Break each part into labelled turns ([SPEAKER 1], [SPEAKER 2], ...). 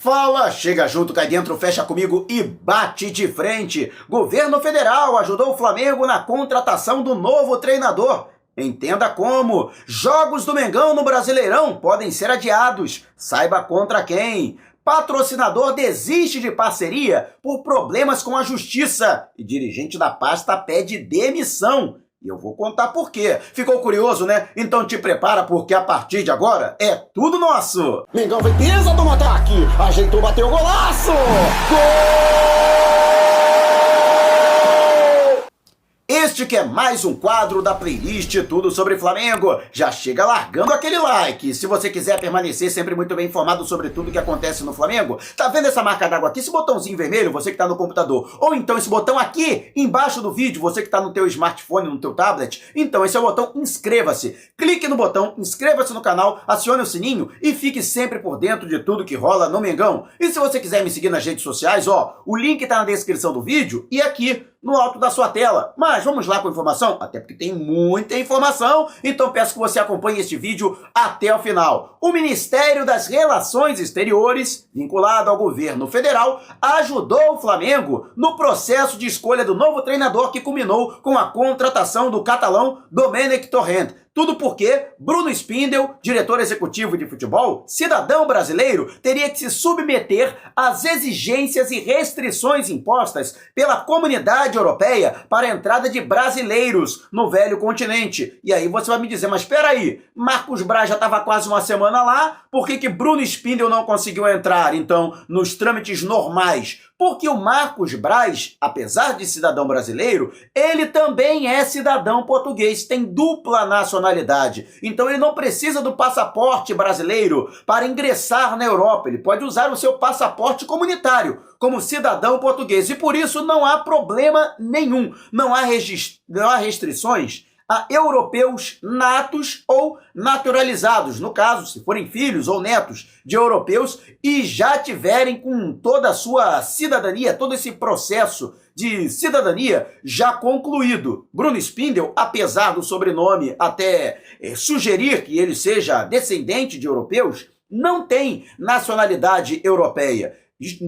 [SPEAKER 1] Fala, chega junto, cai dentro, fecha comigo e bate de frente. Governo federal ajudou o Flamengo na contratação do novo treinador. Entenda como. Jogos do Mengão no Brasileirão podem ser adiados. Saiba contra quem. Patrocinador desiste de parceria por problemas com a justiça. E dirigente da pasta pede demissão. E eu vou contar por quê. Ficou curioso, né? Então te prepara, porque a partir de agora é tudo nosso.
[SPEAKER 2] Mengão vem pesa do ataque. Ajeitou, bateu o golaço. Gol!
[SPEAKER 1] Este que é mais um quadro da playlist Tudo Sobre Flamengo. Já chega largando aquele like. Se você quiser permanecer sempre muito bem informado sobre tudo que acontece no Flamengo, tá vendo essa marca d'água aqui? Esse botãozinho vermelho, você que tá no computador. Ou então esse botão aqui embaixo do vídeo, você que tá no teu smartphone, no teu tablet. Então esse é o botão inscreva-se. Clique no botão, inscreva-se no canal, acione o sininho e fique sempre por dentro de tudo que rola no Mengão. E se você quiser me seguir nas redes sociais, ó, o link tá na descrição do vídeo e aqui no alto da sua tela. Mas vamos lá com a informação, até porque tem muita informação, então peço que você acompanhe este vídeo até o final. O Ministério das Relações Exteriores, vinculado ao governo federal, ajudou o Flamengo no processo de escolha do novo treinador que culminou com a contratação do catalão Domenech Torrent. Tudo porque Bruno Spindel, diretor executivo de futebol, cidadão brasileiro, teria que se submeter às exigências e restrições impostas pela Comunidade Europeia para a entrada de brasileiros no velho continente. E aí você vai me dizer, mas espera aí, Marcos Braz já estava quase uma semana lá, por que Bruno Spindel não conseguiu entrar, então, nos trâmites normais? Porque o Marcos Braz, apesar de cidadão brasileiro, ele também é cidadão português, tem dupla nacionalidade. Então ele não precisa do passaporte brasileiro para ingressar na Europa. Ele pode usar o seu passaporte comunitário como cidadão português. E por isso não há problema nenhum, não há restrições a europeus natos ou naturalizados, no caso, se forem filhos ou netos de europeus e já tiverem com toda a sua cidadania, todo esse processo de cidadania já concluído. Bruno Spindel, apesar do sobrenome até sugerir que ele seja descendente de europeus, não tem nacionalidade europeia.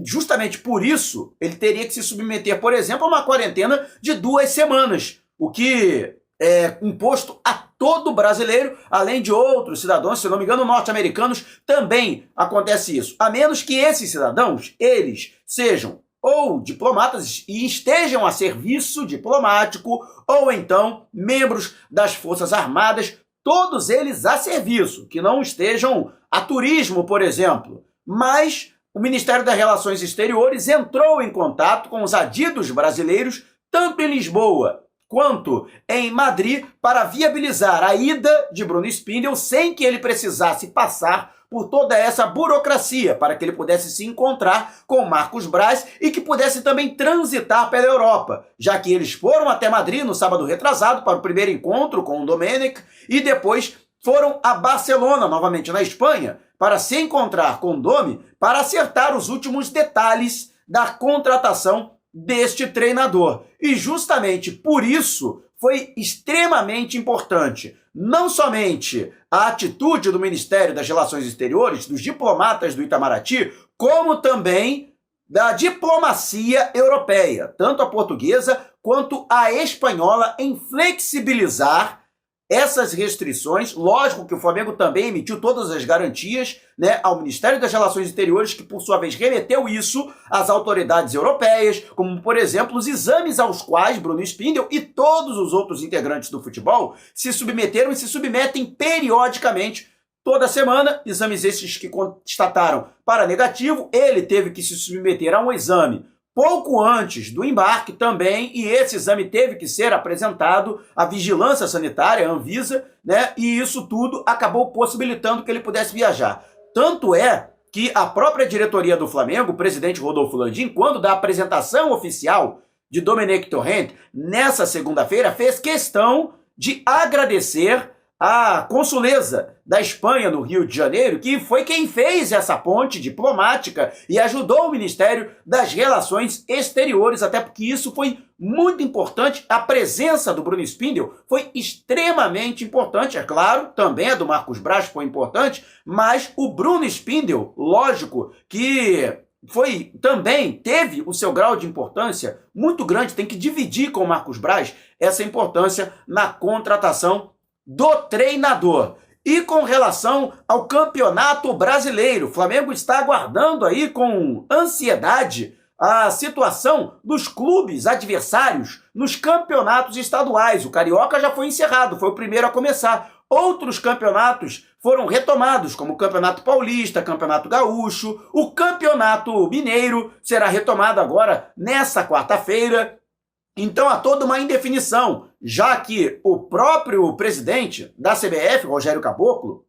[SPEAKER 1] Justamente por isso, ele teria que se submeter, por exemplo, a uma quarentena de 2 semanas, o que é imposto a todo brasileiro, além de outros cidadãos, se não me engano, norte-americanos, também acontece isso. A menos que esses cidadãos, eles sejam ou diplomatas e estejam a serviço diplomático, ou então membros das Forças Armadas, todos eles a serviço, que não estejam a turismo, por exemplo. Mas o Ministério das Relações Exteriores entrou em contato com os adidos brasileiros, tanto em Lisboa quanto em Madrid, para viabilizar a ida de Bruno Spindel sem que ele precisasse passar por toda essa burocracia, para que ele pudesse se encontrar com Marcos Braz e que pudesse também transitar pela Europa, já que eles foram até Madrid no sábado retrasado para o primeiro encontro com o Domenech e depois foram a Barcelona, novamente na Espanha, para se encontrar com o Domi, para acertar os últimos detalhes da contratação deste treinador. E justamente por isso foi extremamente importante, não somente a atitude do Ministério das Relações Exteriores, dos diplomatas do Itamaraty, como também da diplomacia europeia, tanto a portuguesa quanto a espanhola, em flexibilizar essas restrições. Lógico que o Flamengo também emitiu todas as garantias, né, ao Ministério das Relações Exteriores, que por sua vez remeteu isso às autoridades europeias, como por exemplo os exames aos quais Bruno Spindel e todos os outros integrantes do futebol se submeteram e se submetem periodicamente. Toda semana, exames esses que constataram para negativo, ele teve que se submeter a um exame pouco antes do embarque também, e esse exame teve que ser apresentado à Vigilância Sanitária, a Anvisa, né? E isso tudo acabou possibilitando que ele pudesse viajar. Tanto é que a própria diretoria do Flamengo, o presidente Rodolfo Landim, quando da apresentação oficial de Domenech Torrent, nessa segunda-feira, fez questão de agradecer a consuleza da Espanha no Rio de Janeiro, que foi quem fez essa ponte diplomática e ajudou o Ministério das Relações Exteriores, até porque isso foi muito importante. A presença do Bruno Spindel foi extremamente importante, é claro, também a do Marcos Braz foi importante, mas o Bruno Spindel, lógico que também teve o seu grau de importância muito grande, tem que dividir com o Marcos Braz essa importância na contratação do treinador. E com relação ao Campeonato Brasileiro, o Flamengo está aguardando aí com ansiedade a situação dos clubes adversários nos campeonatos estaduais. O Carioca já foi encerrado, foi o primeiro a começar. Outros campeonatos foram retomados, como o Campeonato Paulista, Campeonato Gaúcho, o Campeonato Mineiro será retomado agora nessa quarta-feira. Então há toda uma indefinição, já que o próprio presidente da CBF, Rogério Caboclo,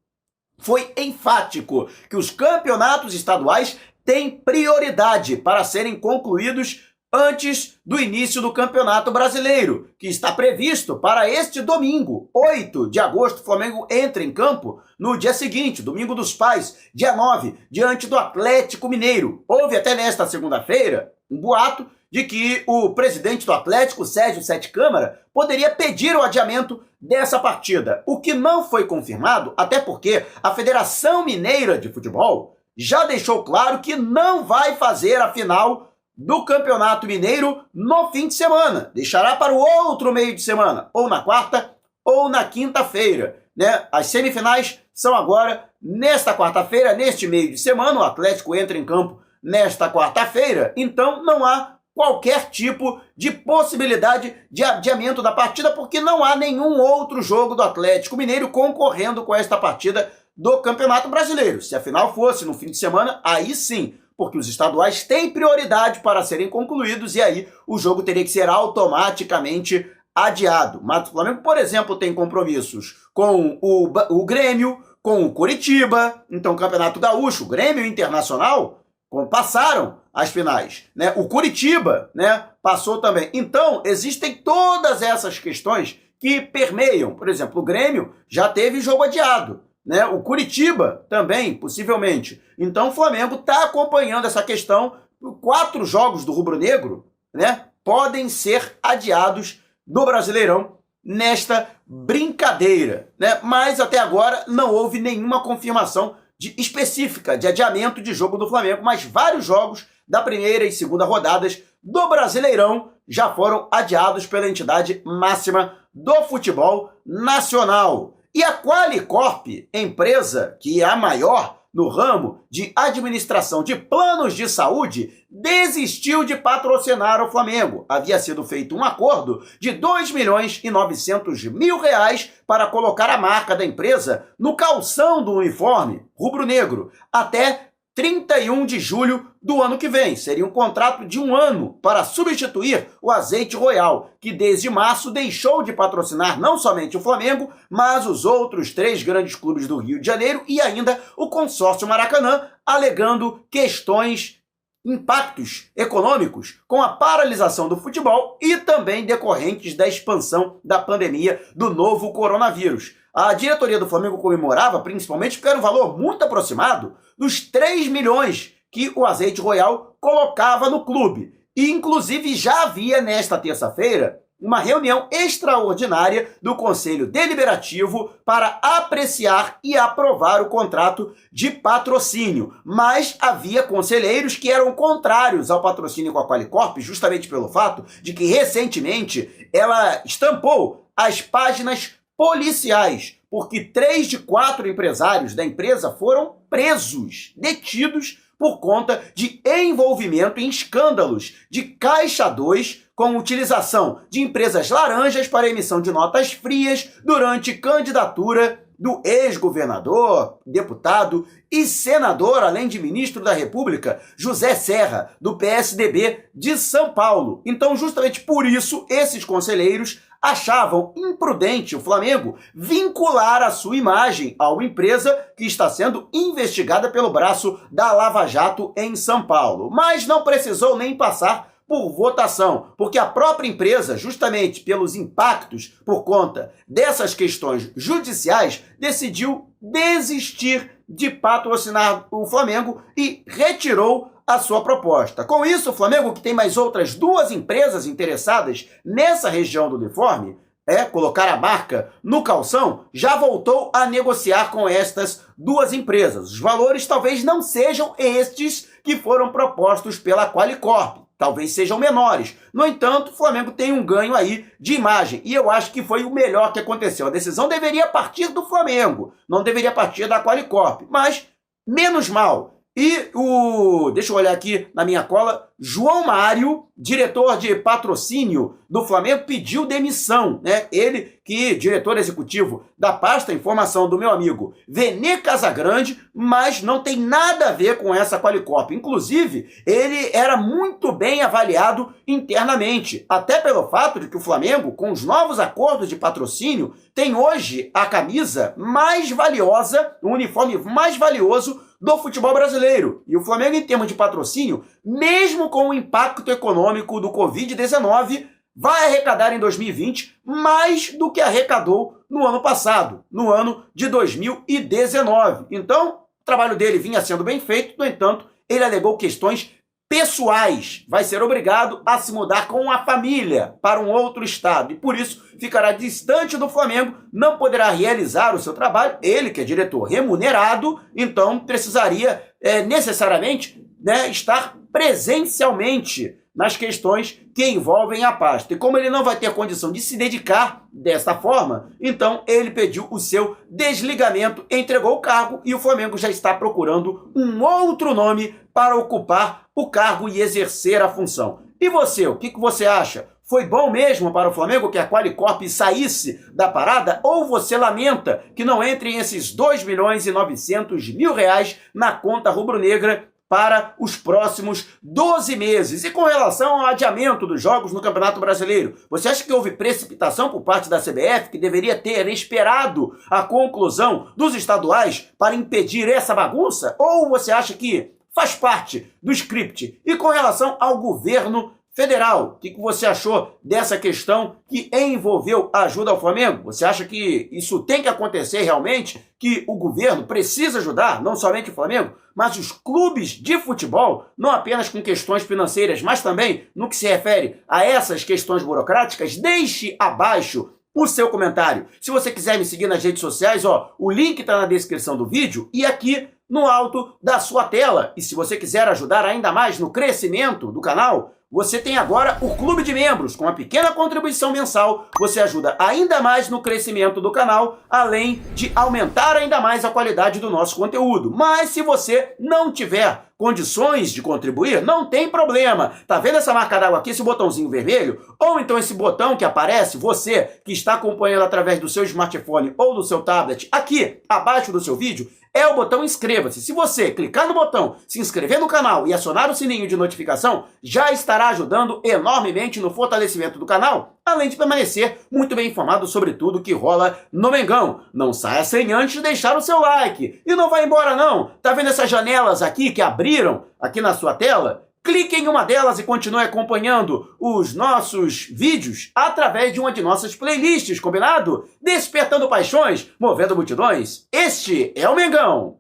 [SPEAKER 1] foi enfático que os campeonatos estaduais têm prioridade para serem concluídos antes do início do Campeonato Brasileiro, que está previsto para este domingo, 8 de agosto. O Flamengo entra em campo no dia seguinte, Domingo dos Pais, dia 9, diante do Atlético Mineiro. Houve até nesta segunda-feira um boato de que o presidente do Atlético, Sérgio Sete Câmara, poderia pedir o adiamento dessa partida, o que não foi confirmado, até porque a Federação Mineira de Futebol já deixou claro que não vai fazer a final do Campeonato Mineiro no fim de semana, deixará para o outro meio de semana, ou na quarta ou na quinta-feira, né? As semifinais são agora nesta quarta-feira, neste meio de semana. O Atlético entra em campo nesta quarta-feira, então não há qualquer tipo de possibilidade de adiamento da partida, porque não há nenhum outro jogo do Atlético Mineiro concorrendo com esta partida do Campeonato Brasileiro. Se a final fosse no fim de semana, aí sim, porque os estaduais têm prioridade para serem concluídos e aí o jogo teria que ser automaticamente adiado. Mas o Flamengo, por exemplo, tem compromissos com o Grêmio, com o Coritiba, então o Campeonato Gaúcho, o Grêmio Internacional passaram as finais, né? O Coritiba, né, passou também. Então, existem todas essas questões que permeiam. Por exemplo, o Grêmio já teve jogo adiado, né? O Coritiba também, possivelmente. Então, o Flamengo está acompanhando essa questão. 4 jogos do rubro-negro, né, podem ser adiados do Brasileirão nesta brincadeira, né? Mas até agora não houve nenhuma confirmação específica de adiamento de jogo do Flamengo, mas vários jogos da primeira e segunda rodadas do Brasileirão já foram adiados pela entidade máxima do futebol nacional. E a Qualicorp, empresa que é a maior no ramo de administração de planos de saúde, desistiu de patrocinar o Flamengo. Havia sido feito um acordo de R$2.900.000 para colocar a marca da empresa no calção do uniforme rubro-negro até 31 de julho do ano que vem. Seria um contrato de 1 ano para substituir o Azeite Royal, que desde março deixou de patrocinar não somente o Flamengo, mas os outros 3 grandes clubes do Rio de Janeiro e ainda o consórcio Maracanã, alegando impactos econômicos com a paralisação do futebol e também decorrentes da expansão da pandemia do novo coronavírus. A diretoria do Flamengo comemorava, principalmente porque era um valor muito aproximado dos 3 milhões que o Azeite Royal colocava no clube. E, inclusive, já havia nesta terça-feira uma reunião extraordinária do Conselho Deliberativo para apreciar e aprovar o contrato de patrocínio. Mas havia conselheiros que eram contrários ao patrocínio com a Qualicorp, justamente pelo fato de que, recentemente, ela estampou as páginas policiais, porque 3 de 4 empresários da empresa foram presos, detidos, por conta de envolvimento em escândalos de Caixa 2 com utilização de empresas laranjas para emissão de notas frias durante candidatura do ex-governador, deputado e senador, além de ministro da República, José Serra, do PSDB de São Paulo. Então, justamente por isso, esses conselheiros achavam imprudente o Flamengo vincular a sua imagem a uma empresa que está sendo investigada pelo braço da Lava Jato em São Paulo. Mas não precisou nem passar por votação, porque a própria empresa, justamente pelos impactos por conta dessas questões judiciais, decidiu desistir de patrocinar o Flamengo e retirou a sua proposta. Com isso, o Flamengo, que tem mais outras 2 empresas interessadas nessa região do uniforme, colocar a marca no calção, já voltou a negociar com estas 2 empresas. Os valores talvez não sejam estes que foram propostos pela Qualicorp, talvez sejam menores. No entanto, o Flamengo tem um ganho aí de imagem, e eu acho que foi o melhor que aconteceu. A decisão deveria partir do Flamengo, não deveria partir da Qualicorp, mas menos mal. E deixa eu olhar aqui na minha cola, João Mário, diretor de patrocínio do Flamengo, pediu demissão, né? Ele, que diretor executivo da pasta informação do meu amigo Vene Casagrande, mas não tem nada a ver com essa Qualicorp. Inclusive, ele era muito bem avaliado internamente, até pelo fato de que o Flamengo, com os novos acordos de patrocínio, tem hoje a camisa mais valiosa, o uniforme mais valioso do futebol brasileiro. E o Flamengo, em termos de patrocínio, mesmo com o impacto econômico do Covid-19, vai arrecadar em 2020 mais do que arrecadou no ano passado, no ano de 2019. Então, o trabalho dele vinha sendo bem feito, no entanto, ele alegou questões pessoais, vai ser obrigado a se mudar com a família para um outro estado e por isso ficará distante do Flamengo, não poderá realizar o seu trabalho. Ele, que é diretor remunerado, então precisaria necessariamente estar presencialmente nas questões que envolvem a pasta. E como ele não vai ter condição de se dedicar desta forma, então ele pediu o seu desligamento, entregou o cargo e o Flamengo já está procurando um outro nome para ocupar o cargo e exercer a função. E você, o que você acha? Foi bom mesmo para o Flamengo que a Qualicorp saísse da parada? Ou você lamenta que não entrem esses R$2.900.000 na conta rubro-negra para os próximos 12 meses? E com relação ao adiamento dos jogos no Campeonato Brasileiro, você acha que houve precipitação por parte da CBF, que deveria ter esperado a conclusão dos estaduais para impedir essa bagunça? Ou você acha que faz parte do script? E com relação ao governo federal, o que você achou dessa questão que envolveu a ajuda ao Flamengo? Você acha que isso tem que acontecer realmente? Que o governo precisa ajudar, não somente o Flamengo, mas os clubes de futebol, não apenas com questões financeiras, mas também no que se refere a essas questões burocráticas? Deixe abaixo o seu comentário. Se você quiser me seguir nas redes sociais, o link está na descrição do vídeo e aqui no alto da sua tela. E se você quiser ajudar ainda mais no crescimento do canal, você tem agora o Clube de Membros. Com uma pequena contribuição mensal, você ajuda ainda mais no crescimento do canal, além de aumentar ainda mais a qualidade do nosso conteúdo. Mas se você não tiver condições de contribuir, não tem problema. Tá vendo essa marca d'água aqui, esse botãozinho vermelho? Ou então esse botão que aparece, você que está acompanhando através do seu smartphone ou do seu tablet, aqui abaixo do seu vídeo, é o botão inscreva-se. Se você clicar no botão se inscrever no canal e acionar o sininho de notificação, já estará ajudando enormemente no fortalecimento do canal, além de permanecer muito bem informado sobre tudo que rola no Mengão. Não saia sem antes deixar o seu like. E não vai embora não. Tá vendo essas janelas aqui que abriram aqui na sua tela? Clique em uma delas e continue acompanhando os nossos vídeos através de uma de nossas playlists, combinado? Despertando paixões, movendo multidões. Este é o Mengão.